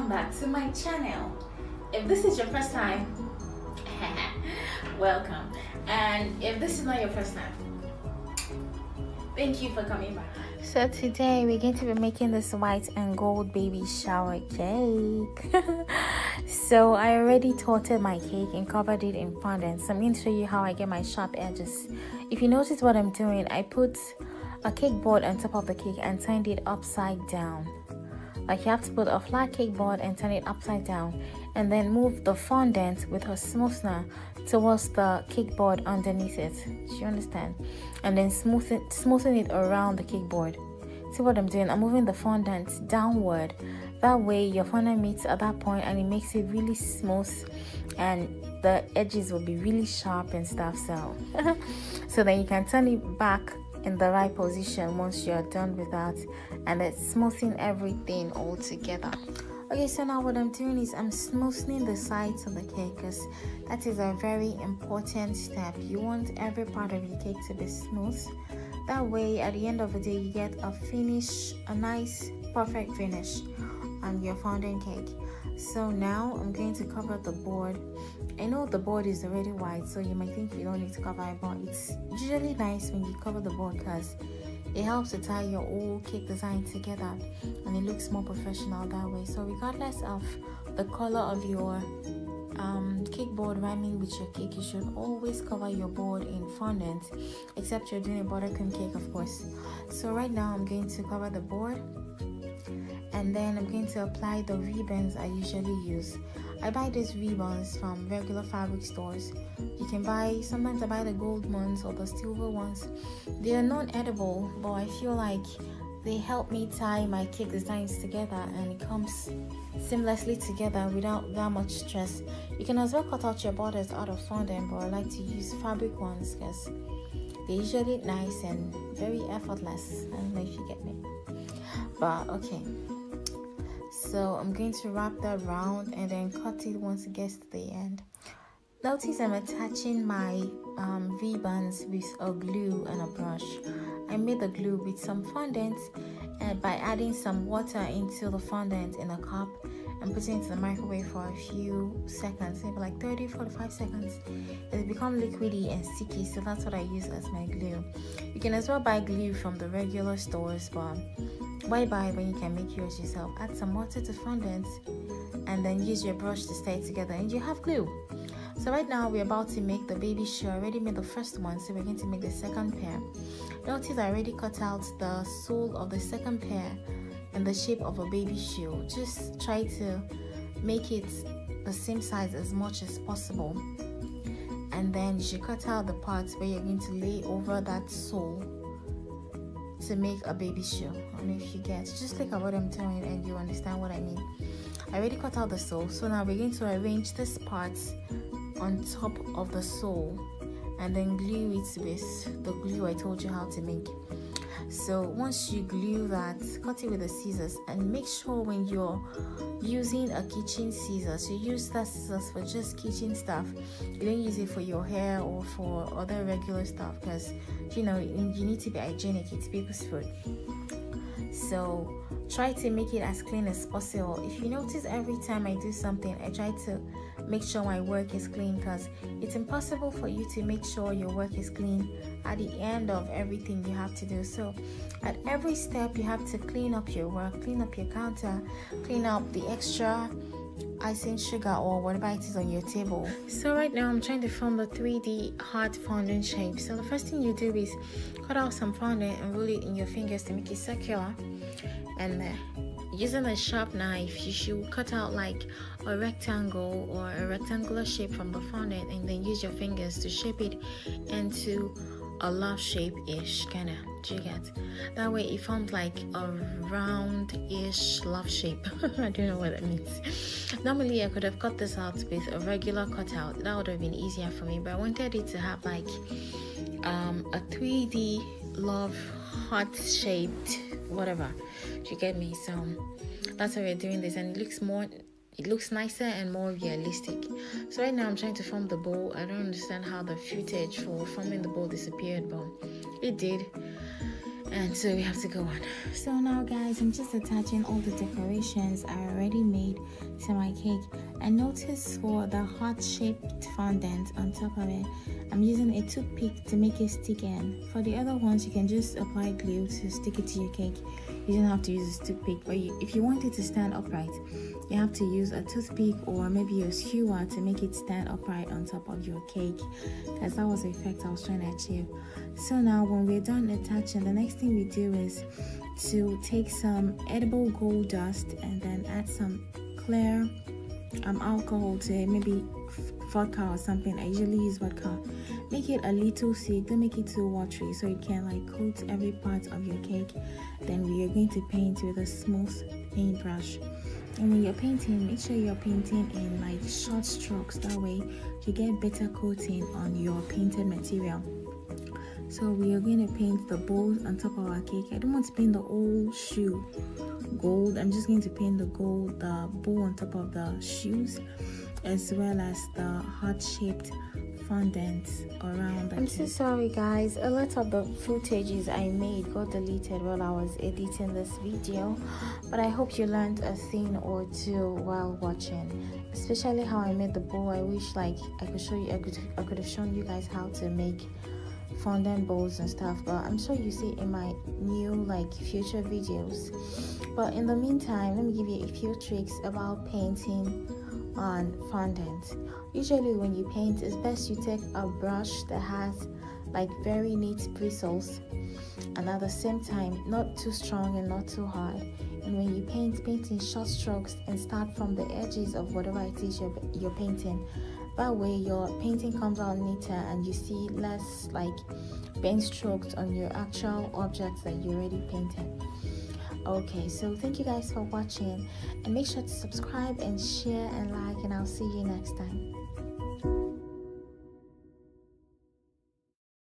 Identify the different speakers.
Speaker 1: welcome back to my channel. If this is your first time, welcome, and if this is not your first time, thank you for coming back. So today we're going to be making this white and gold baby shower cake. So I already torted my cake and covered it in fondant, so I'm going to show you how I get my sharp edges. If you notice what I'm doing, I put a cake board on top of the cake and turned it upside down. Like you have to put a flat cake board and turn it upside down, and then move the fondant with a smoother towards the cake board underneath it. Do you understand? And then smoothing it around the cake board. See what I'm doing? I'm moving the fondant downward. That way your fondant meets at that point and it makes it really smooth, and the edges will be really sharp and stuff. So then you can turn it back in the right position once you're done with that, and it's smoothing everything all together. Okay, so now what I'm doing is I'm smoothing the sides of the cake, because that is a very important step. You want every part of your cake to be smooth. That way at the end of the day you get a finish, a nice perfect finish on your fondant cake. So now I'm going to cover the board. I know the board is already white, so you might think you don't need to cover it, but it's usually nice when you cover the board because it helps to tie your whole cake design together and it looks more professional that way. So regardless of the color of your cake board rhyming with your cake, you should always cover your board in fondant, except you're doing a buttercream cake, of course. So right now I'm going to cover the board, and then I'm going to apply the ribbons I usually use. I buy these ribbons from regular fabric stores. You can buy, sometimes I buy the gold ones or the silver ones. They are non-edible, but I feel like they help me tie my cake designs together and it comes seamlessly together without that much stress. You can as well cut out your borders out of fondant, but I like to use fabric ones because they're usually nice and very effortless. I don't know if you get me, but okay. So I'm going to wrap that round and then cut it once it gets to the end. Notice I'm attaching my ribbons with a glue and a brush. I made the glue with some fondant and by adding some water into the fondant in a cup and putting it in the microwave for a few seconds, maybe like 30-45 seconds. It becomes liquidy and sticky, so that's what I use as my glue. You can as well buy glue from the regular stores, but why buy when you can make yours yourself? Add some water to fondant and then use your brush to stay together and you have glue. So right now we're about to make the baby shoe. I already made the first one, so we're going to make the second pair. Notice I already cut out the sole of the second pair in the shape of a baby shoe. Just try to make it the same size as much as possible, and then you should cut out the parts where you're going to lay over that sole to make a baby shoe. I don't know if you get, just look at what I'm doing and you understand what I mean. I already cut out the sole, so now we're going to arrange this part on top of the sole and then glue it with the glue I told you how to make. So once you glue that, cut it with the scissors, and make sure when you're using a kitchen scissors, you use that scissors for just kitchen stuff. You don't use it for your hair or for other regular stuff, because you know you need to be hygienic. It's people's food. So try to make it as clean as possible. If you notice, every time I do something, I try to make sure my work is clean, because it's impossible for you to make sure your work is clean at the end of everything you have to do. So at every step you have to clean up your work, clean up your counter, clean up the extra icing sugar or whatever it is on your table. So right now I'm trying to form the 3D heart fondant shape. So the first thing you do is cut out some fondant and roll it in your fingers to make it circular, and using a sharp knife you should cut out like a rectangle or a rectangular shape from the fondant, and then use your fingers to shape it into a love shape-ish kind of. Do you get? That way it forms like a round-ish love shape. I don't know what that means. Normally I could have cut this out with a regular cutout. That would have been easier for me, but I wanted it to have like a 3D love heart shaped whatever. Do you get me? So that's why we're doing this, and it looks nicer and more realistic. So right now I'm trying to form the bowl. I don't understand how the footage for forming the bowl disappeared, but it did. and so we have to go on. So now guys, I'm just attaching all the decorations I already made to my cake. And notice for the heart-shaped fondant on top of it, I'm using a toothpick to make it stick in. For the other ones, you can just apply glue to stick it to your cake. You don't have to use a toothpick, but if you want it to stand upright, you have to use a toothpick or maybe a skewer to make it stand upright on top of your cake, because that was the effect I was trying to achieve. So now when we're done attaching, the next thing we do is to take some edible gold dust and then add some clear alcohol to it, maybe vodka or something. I usually use vodka. Make it a little thick, don't make it too watery, so you can like coat every part of your cake. Then we are going to paint with a smooth paintbrush. And when you're painting, make sure you're painting in like short strokes, that way you get better coating on your painted material. So we are going to paint the bows on top of our cake. I don't want to paint the whole shoe gold. I'm just going to paint the bow on top of the shoes, as well as the heart-shaped fondant around the cake. I'm so sorry guys, a lot of the footages I made got deleted while I was editing this video, but I hope you learned a thing or two while watching, especially how I made the bow. I wish like I could show you, I could have shown you guys how to make fondant bowls and stuff, but I'm sure you see in my new like future videos. But in the meantime, let me give you a few tricks about painting on fondant. Usually when you paint, it's best you take a brush that has like very neat bristles, and at the same time not too strong and not too hard. And when you paint in short strokes and start from the edges of whatever it is you're painting. That way your painting comes out neater and you see less like paint strokes on your actual objects that you already painted. Okay, so thank you guys for watching, and make sure to subscribe and share and like, and I'll see you next time.